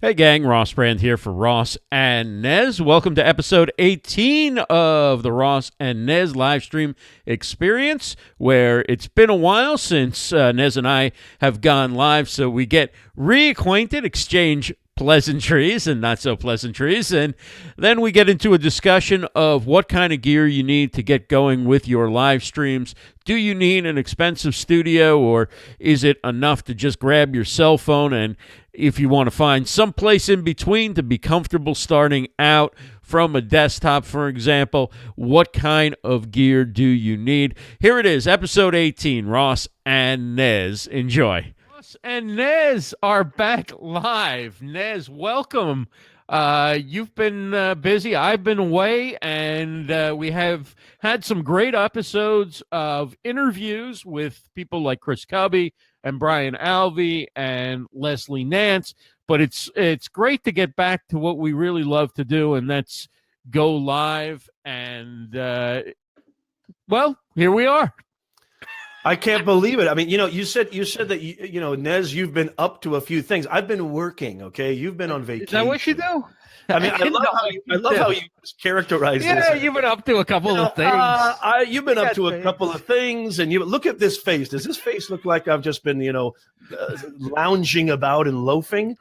Hey gang, Ross Brand here for Ross and Nez. Welcome to episode 18 of the Ross and Nez Livestream experience, where it's been a while since Nez and I have gone live, so we get reacquainted, exchange pleasantries and not so pleasantries, and then we get into a discussion of what kind of gear you need to get going with your live streams. Do you need an expensive studio, or is it enough to just grab your cell phone? And if you want to find some place in between to be comfortable starting out from a desktop, for example, what kind of gear do you need? Here it is, episode 18, Ross and Nez. Enjoy. And Nez are back live. Nez, welcome. You've been busy. I've been away, and we have had some great episodes of interviews with people like Chris Cubby and Brian Alvey and Leslie Nance. But it's great to get back to what we really love to do, and that's go live. And well, here we are. I can't believe it. I mean, you said that Nez, you've been up to a few things. I've been working. Okay, you've been on vacation. Is that what you do? I mean, I love how you characterize this. Yeah, you've been up to a couple of things. You've been up to a couple of things, and you look at this face. Does this face look like I've just been, lounging about and loafing?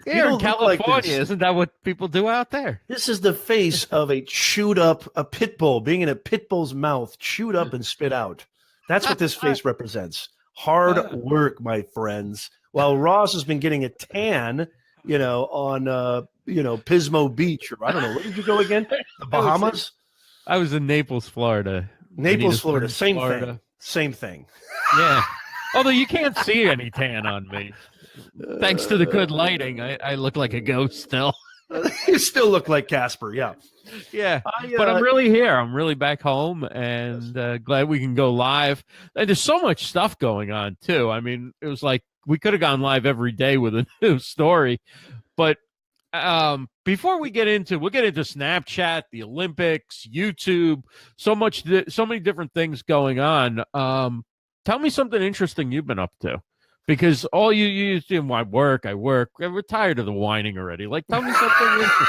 Here in California, isn't that what people do out there? This is the face of a chewed up, a pit bull, being in a pit bull's mouth, chewed up and spit out. That's what this face represents. Hard work, my friends. While Ross has been getting a tan, on Pismo Beach, or I don't know, where did you go again? The Bahamas? I was in Naples, Florida. Naples, Florida. Same thing. Yeah. Although you can't see any tan on me. Thanks to the good lighting, I look like a ghost still. You still look like Casper, yeah. Yeah, but I'm really here. I'm really back home, and glad we can go live. And there's so much stuff going on, too. I mean, it was like we could have gone live every day with a new story. But before we'll get into Snapchat, the Olympics, YouTube, so many different things going on. Tell me something interesting you've been up to. Because all you do, I work. We're tired of the whining already. Like, tell me something interesting.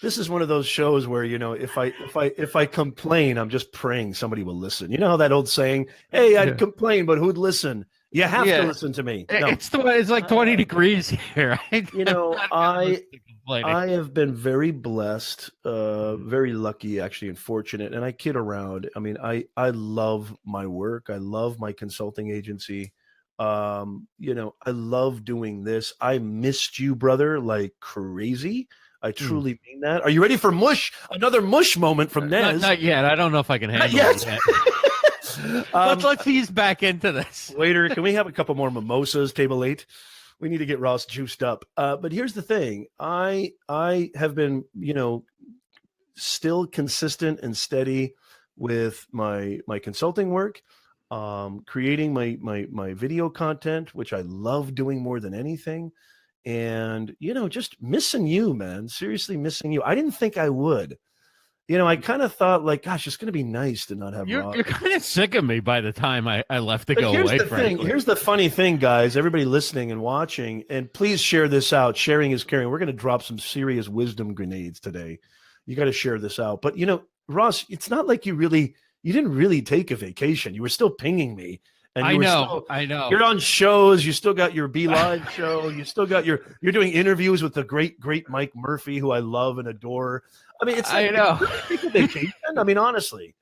This is one of those shows where, if I complain, I'm just praying somebody will listen. You know how that old saying, hey, I'd complain, but who'd listen? You have to listen to me. No. It's like 20 degrees here. I have been very blessed, very lucky, actually, and fortunate. And I kid around. I mean, I love my work. I love my consulting agency. I love doing this. I missed you, brother, like crazy. I truly mean that. Are you ready for mush? Another mush moment from Nez. Not yet. I don't know if I can handle it yet. Let's ease back into this. Waiter, can we have a couple more mimosas, table 8? We need to get Ross juiced up. But here's the thing. I have been, still consistent and steady with my consulting work, creating my video content, which I love doing more than anything. And, just missing you, man. Seriously missing you. I didn't think I would. I kind of thought, like, gosh, it's going to be nice to not have Ross. You're kind of sick of me by the time I left to go away, frankly. Here's the funny thing, guys, everybody listening and watching, and please share this out. Sharing is caring. We're going to drop some serious wisdom grenades today. You got to share this out. But, Ross, it's not like you didn't really take a vacation. You were still pinging me. And I know. You're on shows. You still got your Be Live show. You still got you're doing interviews with the great Mike Murphy, who I love and adore. I mean, it's like, I know. Take a vacation. I mean, honestly,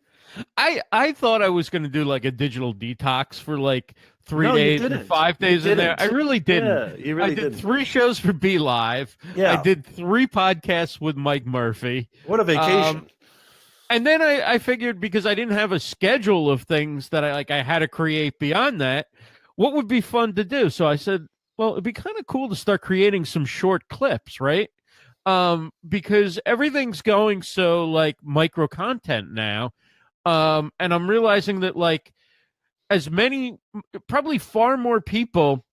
I thought I was going to do like a digital detox for like 3 days or 5 days in there. I really didn't. Yeah, you really did didn't. 3 shows for Be Live. Yeah. I did 3 podcasts with Mike Murphy. What a vacation. And then I figured, because I didn't have a schedule of things that I had to create beyond that, what would be fun to do? So I said, well, it'd be kind of cool to start creating some short clips, right? Because everything's going so like micro content now. And I'm realizing that like probably far more people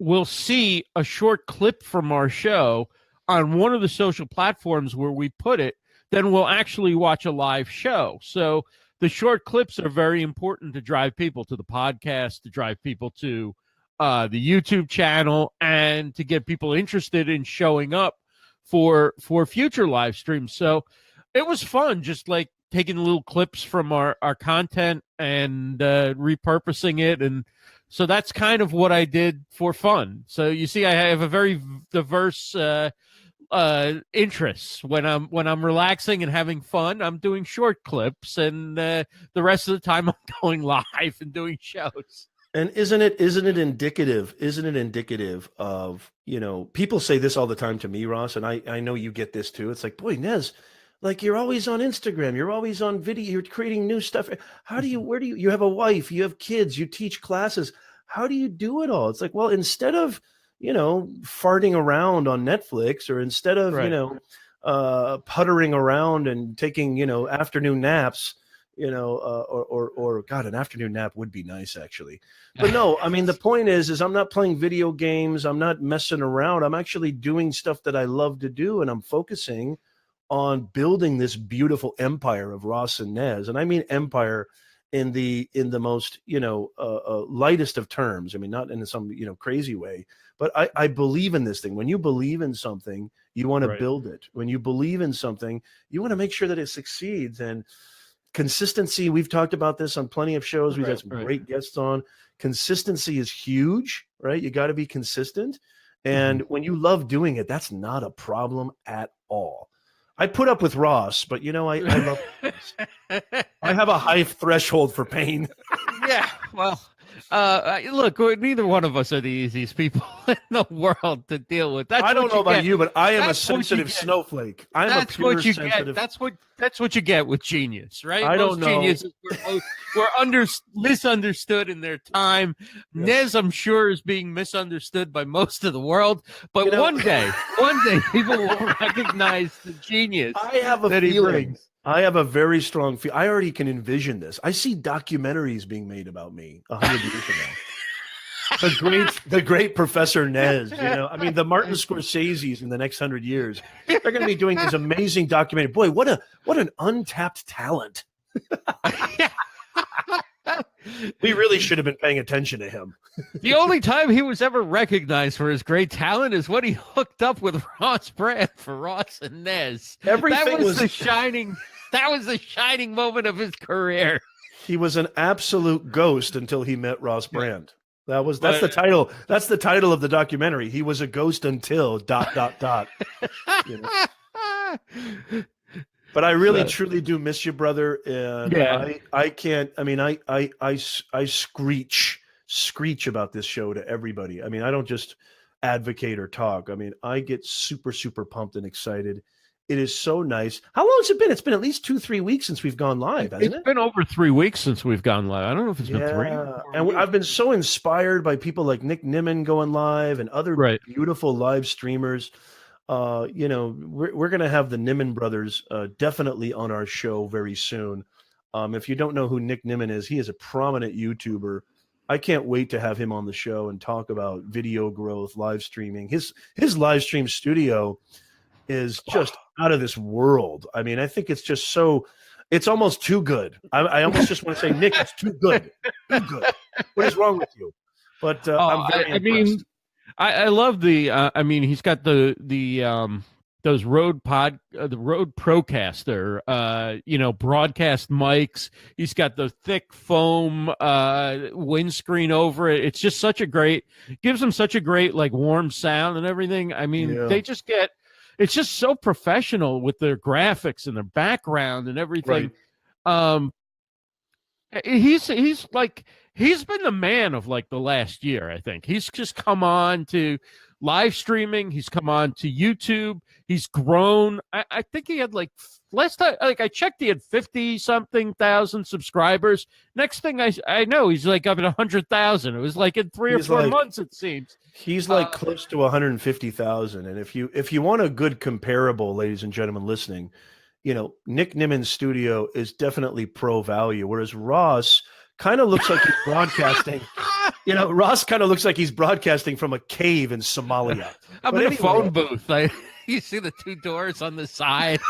will see a short clip from our show on one of the social platforms where we put it than we'll actually watch a live show. So the short clips are very important to drive people to the podcast, to drive people to the YouTube channel, and to get people interested in showing up for future live streams. So it was fun, just like taking little clips from our content and repurposing it. And so that's kind of what I did for fun. So you see, I have a very diverse interests. When I'm relaxing and having fun, I'm doing short clips, and the rest of the time I'm going live and doing shows. And isn't it indicative? Isn't it indicative of, people say this all the time to me, Ross, and I know you get this too. It's like, boy, Nez, like you're always on Instagram, you're always on video, you're creating new stuff. Where do you have a wife, you have kids, you teach classes. How do you do it all? It's like, well, instead of, farting around on Netflix, or instead of, puttering around and taking, afternoon naps, or God, an afternoon nap would be nice, actually. But no, I mean, the point is I'm not playing video games. I'm not messing around. I'm actually doing stuff that I love to do. And I'm focusing on building this beautiful empire of Ross and Nez. And I mean empire in the most, lightest of terms. I mean, not in some, crazy way, but I believe in this thing. When you believe in something, you want to build it. When you believe in something, you want to make sure that it succeeds. And consistency, we've talked about this on plenty of shows. We've got some great guests on. Consistency is huge, right? You got to be consistent. And when you love doing it, that's not a problem at all. I put up with Ross, but I love this. I have a high threshold for pain. Yeah, well, look, neither one of us are the easiest people in the world to deal with. I don't know about you, but I am a sensitive snowflake. I'm a pure sensitive. That's what you get with genius, right? I don't know. Geniuses were misunderstood in their time. Yes. Nez, I'm sure, is being misunderstood by most of the world. But one day, people will recognize the genius that he brings. I have a very strong feel. I already can envision this. I see documentaries being made about me 100 years ago. The great Professor Nez, I mean, the Martin Scorsese's in the next 100 years, they're going to be doing these amazing documentaries. Boy, what an untapped talent. We really should have been paying attention to him. The only time he was ever recognized for his great talent is when he hooked up with Ross Brand for Ross and Nez. That was the shining moment of his career. He was an absolute ghost until he met Ross Brand. That's the title. That's the title of the documentary. He was a ghost until ... But I really, truly do miss you, brother. And I can't. I mean, I screech about this show to everybody. I mean, I don't just advocate or talk. I mean, I get super, super pumped and excited. It is so nice. How long has it been? It's been at least 2-3 weeks since we've gone live, hasn't it? It's been over 3 weeks since we've gone live. I don't know if it's been 3. And I've been so inspired by people like Nick Nimmin going live and other beautiful live streamers. We're going to have the Nimmin brothers definitely on our show very soon. If you don't know who Nick Nimmin is, he is a prominent YouTuber. I can't wait to have him on the show and talk about video growth, live streaming. His live stream studio is just out of this world. I mean, I think it's just it's almost too good. I almost just want to say, Nick, it's too good. Too good. What is wrong with you? But I'm very impressed. I love he's got those Rode Procaster, broadcast mics. He's got the thick foam windscreen over it. It's just gives them such a great like warm sound and everything. I mean, it's just so professional with their graphics and their background and everything. Right. He's been the man of like the last year. I think he's just come on to live streaming. He's come on to YouTube. He's grown. I think he had like last time, like I checked, he had 50-something thousand subscribers. Next thing I know, he's like up at 100,000. It was like in 3 or 4 months, it seems. He's like close to 150,000. And if you want a good comparable, ladies and gentlemen listening, Nick Nimmin's studio is definitely pro value, whereas Ross kind of looks like he's broadcasting. Ross kind of looks like he's broadcasting from a cave in Somalia. I'm in a phone booth. You see the 2 doors on the side.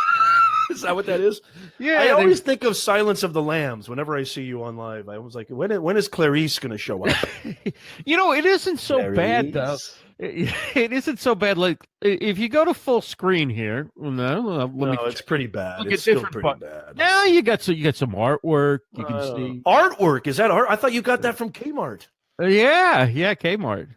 Is that what that is? Yeah, I always think of Silence of the Lambs whenever I see you on live. I was like, when is Clarice going to show up? it isn't so bad though. Clarice? It isn't so bad. Like if you go to full screen here, let me No, it's check. pretty bad. Look It's at still different pretty parts. bad. Now you got some artwork. You can see Artwork. Is that art? I thought you got that from Kmart. Yeah, Kmart.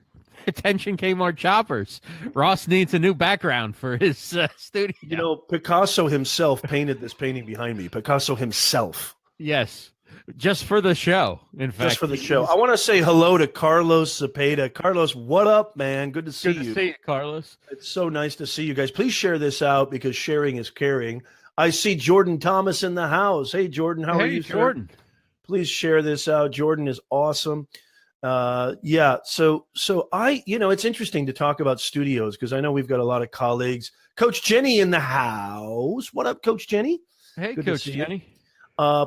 Attention, Kmart shoppers. Ross needs a new background for his studio. You know, Picasso himself painted this painting behind me. Picasso himself. Yes, just for the show. In fact, just for the show. I want to say hello to Carlos Cepeda. Carlos, what up, man? Good to see you. Good to see you, Carlos. It's so nice to see you guys. Please share this out because sharing is caring. I see Jordan Thomas in the house. Hey, Jordan, how are you, Jordan? Sir? Please share this out. Jordan is awesome. Yeah. So it's interesting to talk about studios because I know we've got a lot of colleagues. Coach Jenny in the house. What up, Coach Jenny? Hey, Good Coach Jenny.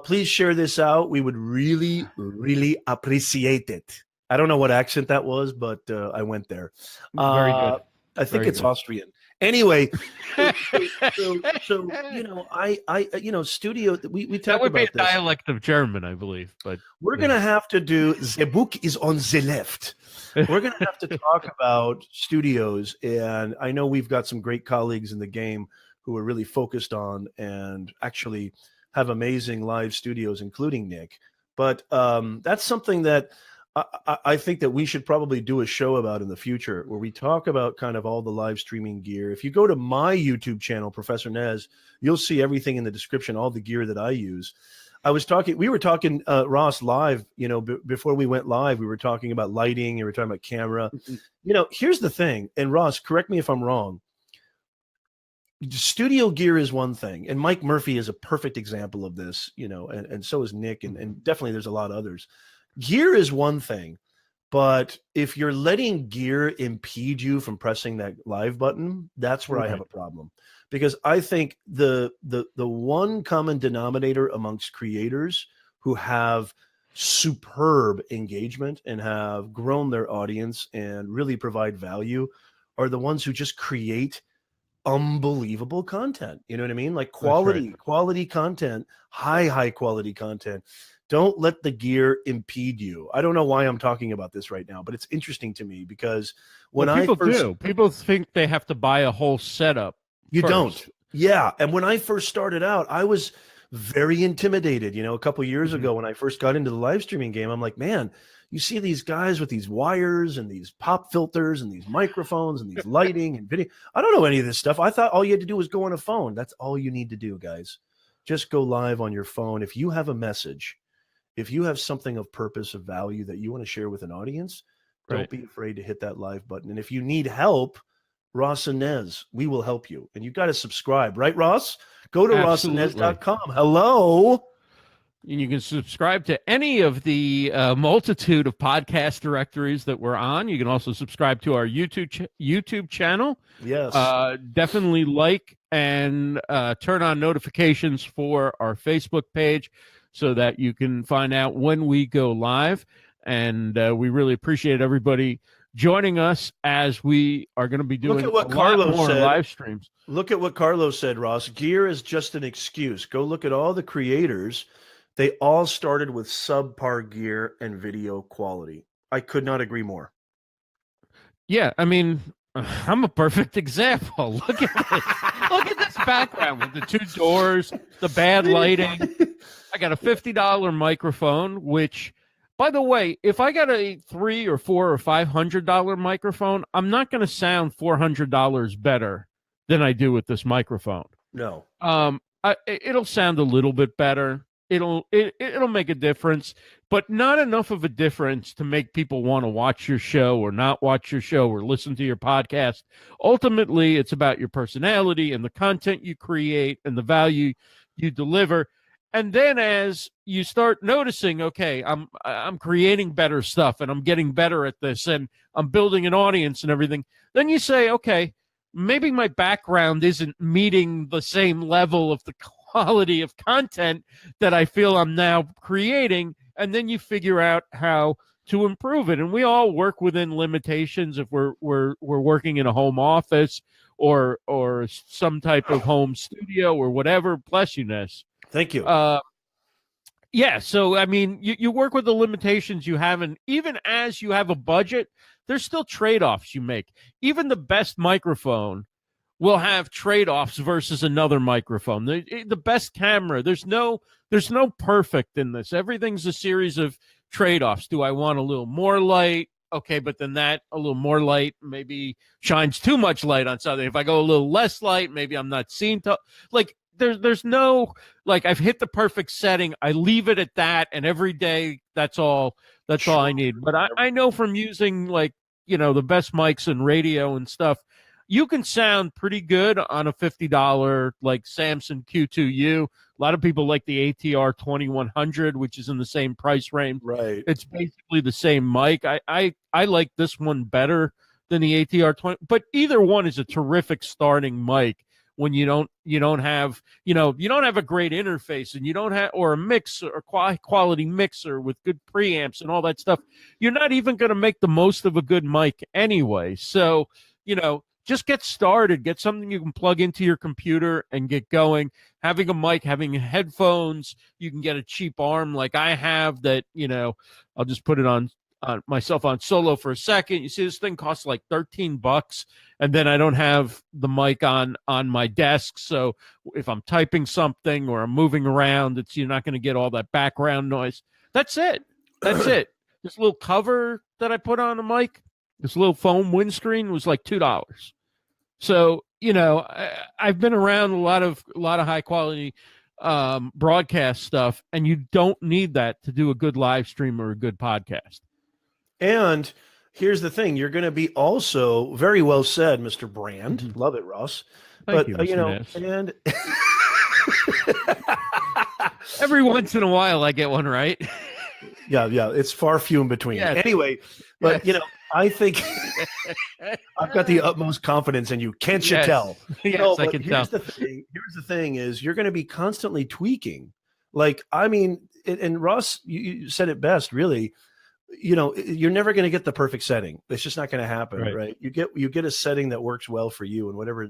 Please share this out. We would really, really appreciate it. I don't know what accent that was, but I went there. Very good. I think it's Austrian. Anyway, so studio. We talk that would about be a dialect of German, I believe. But we're gonna have to do. The book is on the left. We're gonna have to talk about studios, and I know we've got some great colleagues in the game who are really focused on and actually have amazing live studios, including Nick. But that's something that I think that we should probably do a show about in the future where we talk about kind of all the live streaming gear. If you go to my YouTube channel, Professor Nez, you'll see everything in the description, all the gear that I use. We were talking, Ross, live, before we went live, we were talking about lighting and we were talking about camera. Here's the thing. And Ross, correct me if I'm wrong. Studio gear is one thing. And Mike Murphy is a perfect example of this, and so is Nick. And definitely there's a lot of others. Gear is one thing, but if you're letting gear impede you from pressing that live button, that's where I have a problem. Because I think the one common denominator amongst creators who have superb engagement and have grown their audience and really provide value are the ones who just create unbelievable content. You know what I mean? Like quality content, high quality content. Don't let the gear impede you. I don't know why I'm talking about this right now, but it's interesting to me because people think they have to buy a whole setup. You don't. Yeah. And when I first started out, I was very intimidated. A couple of years ago when I first got into the live streaming game, I'm like, man, you see these guys with these wires and these pop filters and these microphones and these lighting and video. I don't know any of this stuff. I thought all you had to do was go on a phone. That's all you need to do, guys. Just go live on your phone. If you have a message, if you have something of purpose, of value that you want to share with an audience, don't be afraid to hit that live button. And if you need help, Ross and Nez, we will help you. And you've got to subscribe, right, Ross? Go to rossandnez.com. Hello. And you can subscribe to any of the multitude of podcast directories that we're on. You can also subscribe to our YouTube channel. Yes. Definitely like and turn on notifications for our Facebook page so that you can find out when we go live. And we really appreciate everybody joining us as we are going to be doing a lot more live streams. Look at what Carlos said, Ross. Gear is just an excuse. Go look at all the creators. They all started with subpar gear and video quality. I could not agree more. Yeah, I mean, I'm a perfect example. Look at this. Look at this background with the two doors, the bad lighting. I got a $50 microphone, which, by the way, if I got a $300 or $400 or $500 microphone, I'm not going to sound $400 better than I do with this microphone. No. It'll sound a little bit better. It'll make a difference, but not enough of a difference to make people want to watch your show or not watch your show or listen to your podcast. Ultimately, it's about your personality and the content you create and the value you deliver. And then as you start noticing, okay, I'm creating better stuff and I'm getting better at this and I'm building an audience and everything, then you say, okay, maybe my background isn't meeting the same level of the quality of content that I feel I'm now creating, and then you figure out how to improve it. And we all work within limitations. If we're working in a home office or some type of home studio or whatever. Bless you, Nez. Thank you. Yeah, so I mean, you work with the limitations you have, and even as you have a budget, there's still trade-offs you make. Even the best microphone will have trade-offs versus another microphone. The best camera, there's no perfect in this. Everything's a series of trade-offs. Do I want a little more light? Okay, but then that a little more light maybe shines too much light on something. If I go a little less light, maybe I'm not seeing like there's no, like, I've hit the perfect setting. I leave it at that, and every day that's all I need. But I know from using, like, the best mics and radio and stuff, you can sound pretty good on a $50 like Samson Q2U. A lot of people like the ATR 2100, which is in the same price range. Right. It's basically the same mic. I like this one better than the ATR 20, but either one is a terrific starting mic when you don't have a great interface, and you don't have, or a mixer, or quality mixer with good preamps and all that stuff. You're not even going to make the most of a good mic anyway. So, just get started, get something you can plug into your computer and get going. Having a mic, having headphones, you can get a cheap arm like I have that, I'll just put it on myself on solo for a second. You see, this thing costs like $13, and then I don't have the mic on my desk. So if I'm typing something or I'm moving around, you're not going to get all that background noise. That's it. This little cover that I put on a mic, this little foam windscreen, was like $2. So, I've been around a lot of high quality broadcast stuff, and you don't need that to do a good live stream or a good podcast. And here's the thing: you're going to be also very well said, Mr. Brand. Mm-hmm. Love it, Ross. Thank you, Mr. and every once in a while I get one right. Yeah, it's far few in between. Yes. Anyway, but yes. I think I've got the utmost confidence in you. Can't you tell? Yes, I can tell. Here's the thing: is you're going to be constantly tweaking. Like, I mean, and Ross, you said it best, really. You're never going to get the perfect setting. It's just not going to happen, right? You get a setting that works well for you, and whatever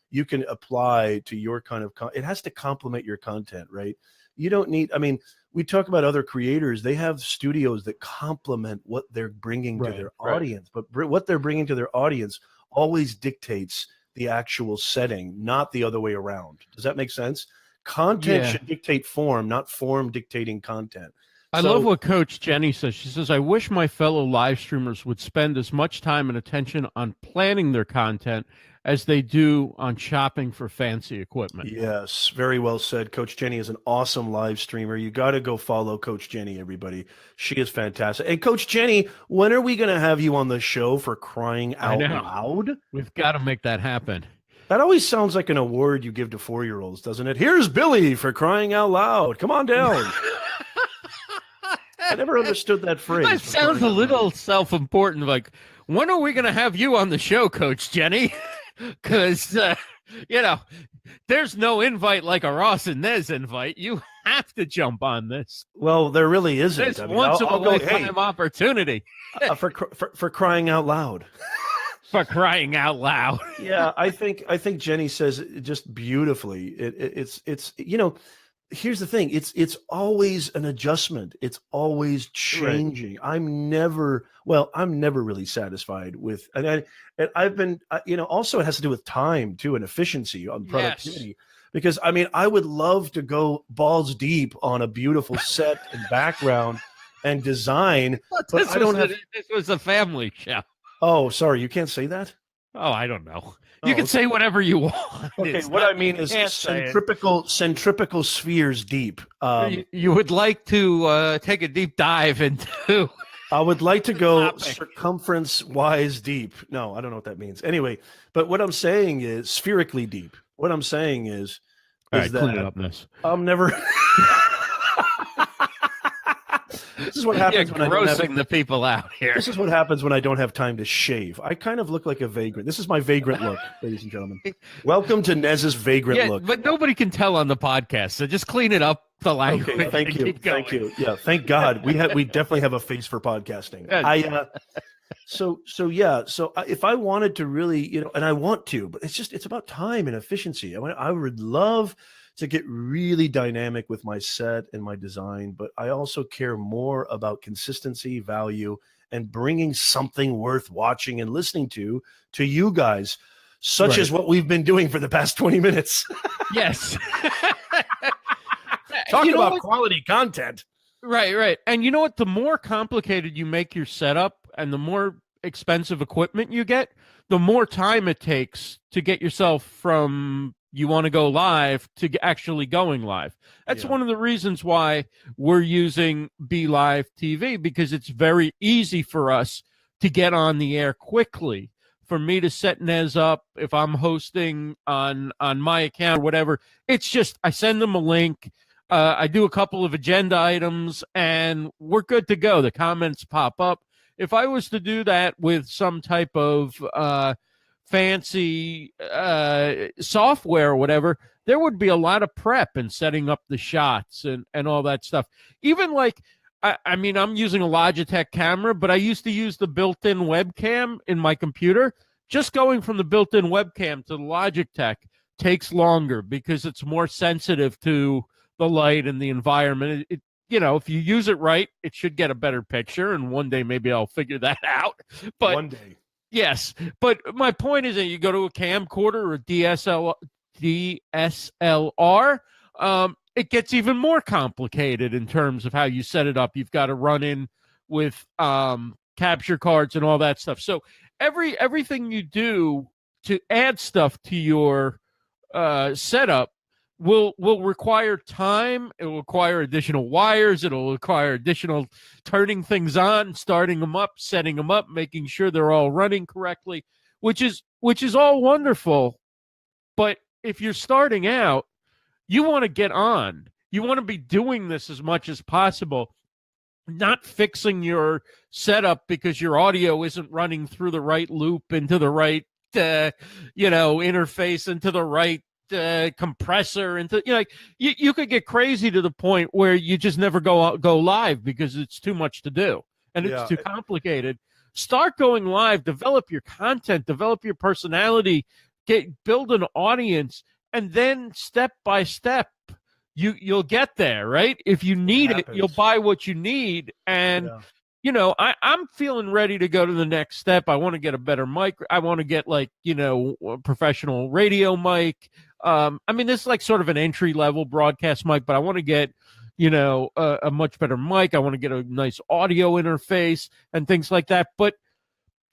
you can apply to your kind of it has to complement your content, right? You don't need. I mean, we talk about other creators; they have studios that complement what they're bringing to their audience, but what they're bringing to their audience always dictates the actual setting, not the other way around. Does that make sense? Content should dictate form, not form dictating content. I love what Coach Jenny says. She says, I wish my fellow live streamers would spend as much time and attention on planning their content as they do on shopping for fancy equipment. Yes, very well said. Coach Jenny is an awesome live streamer. You got to go follow Coach Jenny, everybody. She is fantastic. And Coach Jenny, when are we going to have you on the show, for crying out loud? We've got to make that happen. That always sounds like an award you give to 4-year-olds, doesn't it? Here's Billy for crying out loud. Come on down. I never understood that phrase. That sounds a little self-important. Like, when are we going to have you on the show, Coach Jenny? Because, there's no invite like a Ross and Nez invite. You have to jump on this. Well, there really isn't. It's once in a lifetime opportunity. For crying out loud. For crying out loud. Yeah, I think Jenny says it just beautifully. It's here's the thing: it's always an adjustment. It's always changing. Right. I'm never really satisfied with, and I've been, also it has to do with time too, and efficiency on productivity. Yes. Because I would love to go balls deep on a beautiful set and background and design, but I don't have. This was a family show. Oh, sorry, you can't say that. Oh, I don't know. You can say whatever you want. Okay, what I mean is centripetal spheres deep. You would like to take a deep dive into. I would like to go circumference-wise deep. No, I don't know what that means. Anyway, but what I'm saying is spherically deep. What I'm saying is that clean it up, Ness. I'm never. This is what happens when I don't have the people out here. This is what happens when I don't have time to shave. I kind of look like a vagrant. This is my vagrant look, ladies and gentlemen. Welcome to Nez's vagrant look. But nobody can tell on the podcast, so just clean it up. The language. Okay, thank you. Yeah, thank God. We definitely have a face for podcasting. Yeah. If I wanted to really, and I want to, but it's about time and efficiency. I would love to get really dynamic with my set and my design, but I also care more about consistency, value, and bringing something worth watching and listening to you guys, such as what we've been doing for the past 20 minutes. Yes. Talk about quality content. Right. And you know what? The more complicated you make your setup and the more expensive equipment you get, the more time it takes to get yourself from you want to go live to actually going live. That's one of the reasons why we're using Be Live TV, because it's very easy for us to get on the air quickly. For me to set Nez up, if I'm hosting on my account or whatever, it's just I send them a link. I do a couple of agenda items and we're good to go. The comments pop up. If I was to do that with some type of fancy software or whatever, there would be a lot of prep and setting up the shots and all that stuff. Even like, I mean, I'm using a Logitech camera, but I used to use the built-in webcam in my computer. Just going from the built-in webcam to the Logitech takes longer because it's more sensitive to the light and the environment. If you use it right, it should get a better picture. And one day maybe I'll figure that out. But one day, yes. But my point is that you go to a camcorder or a DSLR, it gets even more complicated in terms of how you set it up. You've got to run in with capture cards and all that stuff. So everything you do to add stuff to your setup will require time. It will require additional wires. It'll require additional turning things on, starting them up, setting them up, making sure they're all running correctly, which is all wonderful. But if you're starting out, you want to get on. You want to be doing this as much as possible, not fixing your setup because your audio isn't running through the right loop into the right interface into the right compressor into you could get crazy to the point where you just never go live because it's too much to do and it's too complicated. Start going live, develop your content, develop your personality, build an audience, and then step by step you'll get there, right? If you need it, you'll buy what you need. And I'm feeling ready to go to the next step. I want to get a better mic. I want to get a professional radio mic. This is like sort of an entry-level broadcast mic, but I want to get, a much better mic. I want to get a nice audio interface and things like that. But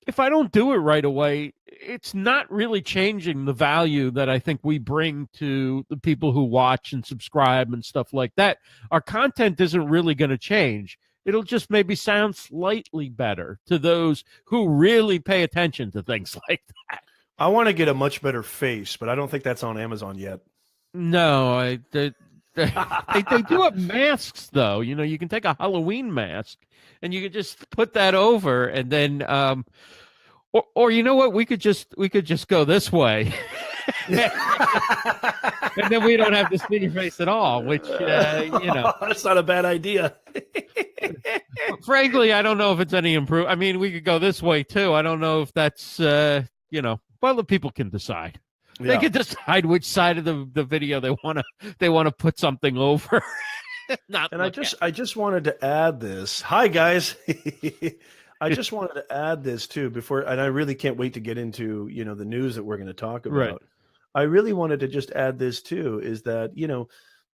if I don't do it right away, it's not really changing the value that I think we bring to the people who watch and subscribe and stuff like that. Our content isn't really going to change. It'll just maybe sound slightly better to those who really pay attention to things like that. I want to get a much better face, but I don't think that's on Amazon yet. No, they do have masks, though. You can take a Halloween mask and you can just put that over, and then, or you know what? We could just go this way, and then we don't have to see your face at all. Which that's not a bad idea. Frankly, I don't know if it's any improve. I mean, we could go this way too. I don't know if that's well, the people can decide. Yeah. They can decide which side of the video they want to put something over. I just wanted to add this. Hi guys. I just wanted to add this too and I really can't wait to get into the news that we're going to talk about. Right. I really wanted to just add this too, is that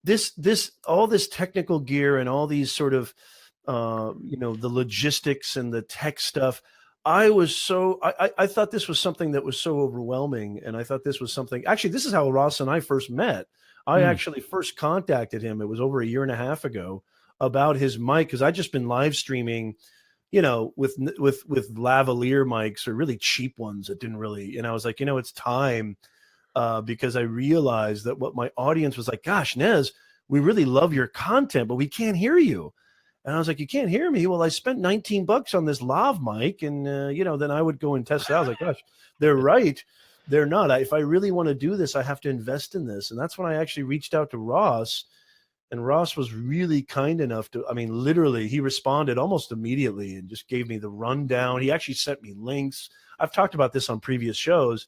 this all this technical gear and all these sort of the logistics and the tech stuff. I thought this was something that was so overwhelming, and I thought this was something. Actually, this is how Ross and I first met. I actually first contacted him. It was over 1.5 years ago about his mic, because I just been live streaming, with lavalier mics or really cheap ones that didn't really. And I was like, it's time, because I realized that what my audience was like. Gosh, Nez, we really love your content, but we can't hear you. And I was like, you can't hear me? Well, I spent $19 on this lav mic, and then I would go and test it out. I was like, gosh, they're right. They're not. If I really want to do this, I have to invest in this. And that's when I actually reached out to Ross And Ross was really kind enough to, I mean, literally, he responded almost immediately and just gave me the rundown. He actually sent me links. I've talked about this on previous shows.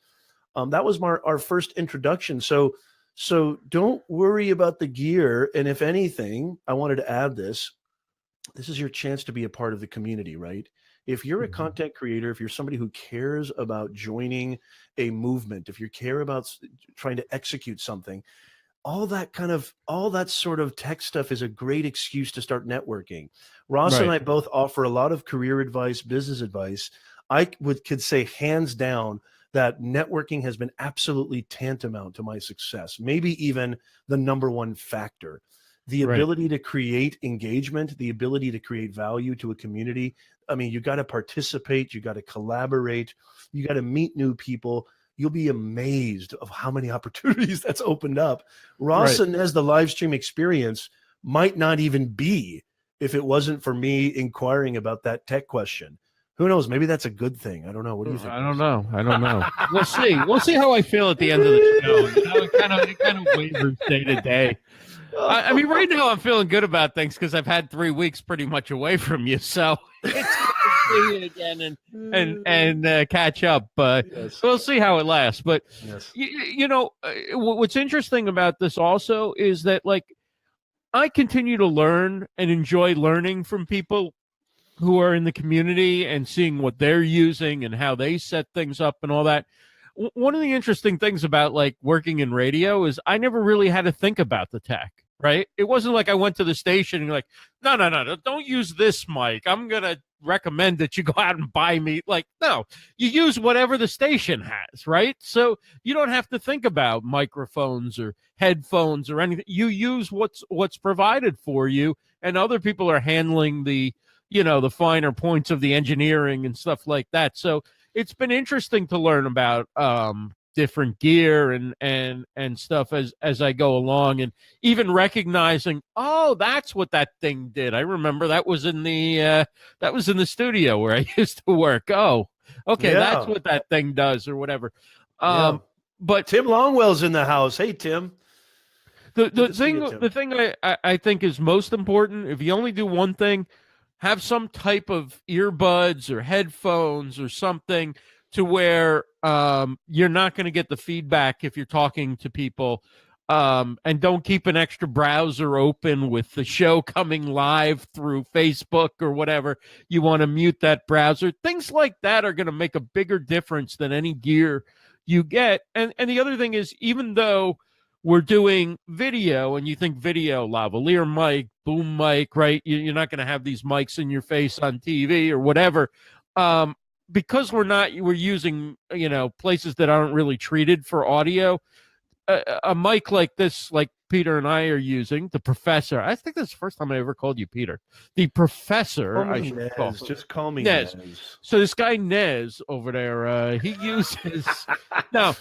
That was our first introduction. So don't worry about the gear. And if anything, I wanted to add this. This is your chance to be a part of the community, right? If you're a content creator, if you're somebody who cares about joining a movement, if you care about trying to execute something, all that sort of tech stuff is a great excuse to start networking. Ross and I both offer a lot of career advice, business advice. I could say hands down that networking has been absolutely tantamount to my success, maybe even the number one factor. The ability to create engagement, the ability to create value to a community. I mean, you got to participate, you got to collaborate, you got to meet new people. You'll be amazed of how many opportunities that's opened up. Ross and Nez The Livestream experience might not even be if it wasn't for me inquiring about that tech question. Who knows? Maybe that's a good thing. I don't know. What do you think? I don't know. We'll see. We'll see how I feel at the end of the show. You know, it kind of wavers day to day. I mean, right now I'm feeling good about things because I've had 3 weeks pretty much away from you, so it's good to see you again and catch up. We'll see how it lasts. But you know, what's interesting about this also is that, like, I continue to learn and enjoy learning from people who are in the community and seeing what they're using and how they set things up and all that. One of the interesting things about, like, working in radio is I never really had to think about the tech, right? It wasn't like I went to the station and you're like, no, don't use this mic. I'm going to recommend that you go out and buy me. Like, no, you use whatever the station has, right? So you don't have to think about microphones or headphones or anything. You use what's provided for you, and other people are handling the, you know, the finer points of the engineering and stuff like that. So it's been interesting to learn about different gear and stuff as I go along, and even recognizing, oh, that's what that thing did. I remember that was in the studio where I used to work. Oh, okay, that's what that thing does, or whatever. But Tim Longwell's in the house. Hey, Tim. The thing I think is most important, if you only do one thing, have some type of earbuds or headphones or something to where you're not going to get the feedback if you're talking to people, and don't keep an extra browser open with the show coming live through Facebook or whatever. You want to mute that browser. Things like that are going to make a bigger difference than any gear you get. And the other thing is, even though we're doing video and you think video, lavalier mic, boom mic, right? You're not going to have these mics in your face on TV or whatever. Because we're using, you know, places that aren't really treated for audio. A mic like this, like Peter and I are using, the Professor. I think that's the first time I ever called you Peter. The Professor. Just call me Nez. So this guy Nez over there, he uses now.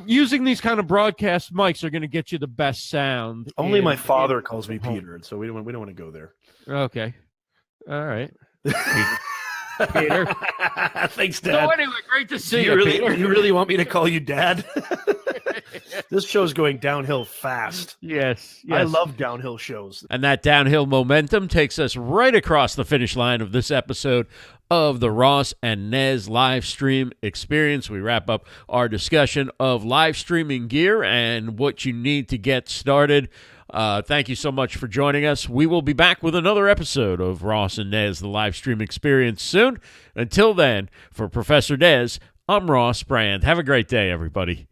Using these kind of broadcast mics are going to get you the best sound. Only my father calls me Peter, and so we don't want to go there. Okay, all right. Peter. Thanks, Dad. So anyway, great to see you, Peter. You really want me to call you Dad? This show's going downhill fast. Yes. I love downhill shows. And that downhill momentum takes us right across the finish line of this episode of the Ross and Nez live stream experience. We wrap up our discussion of live streaming gear and what you need to get started. Thank you so much for joining us. We will be back with another episode of Ross and Nez, the live stream experience, soon. Until then, for Professor Nez, I'm Ross Brand. Have a great day, everybody.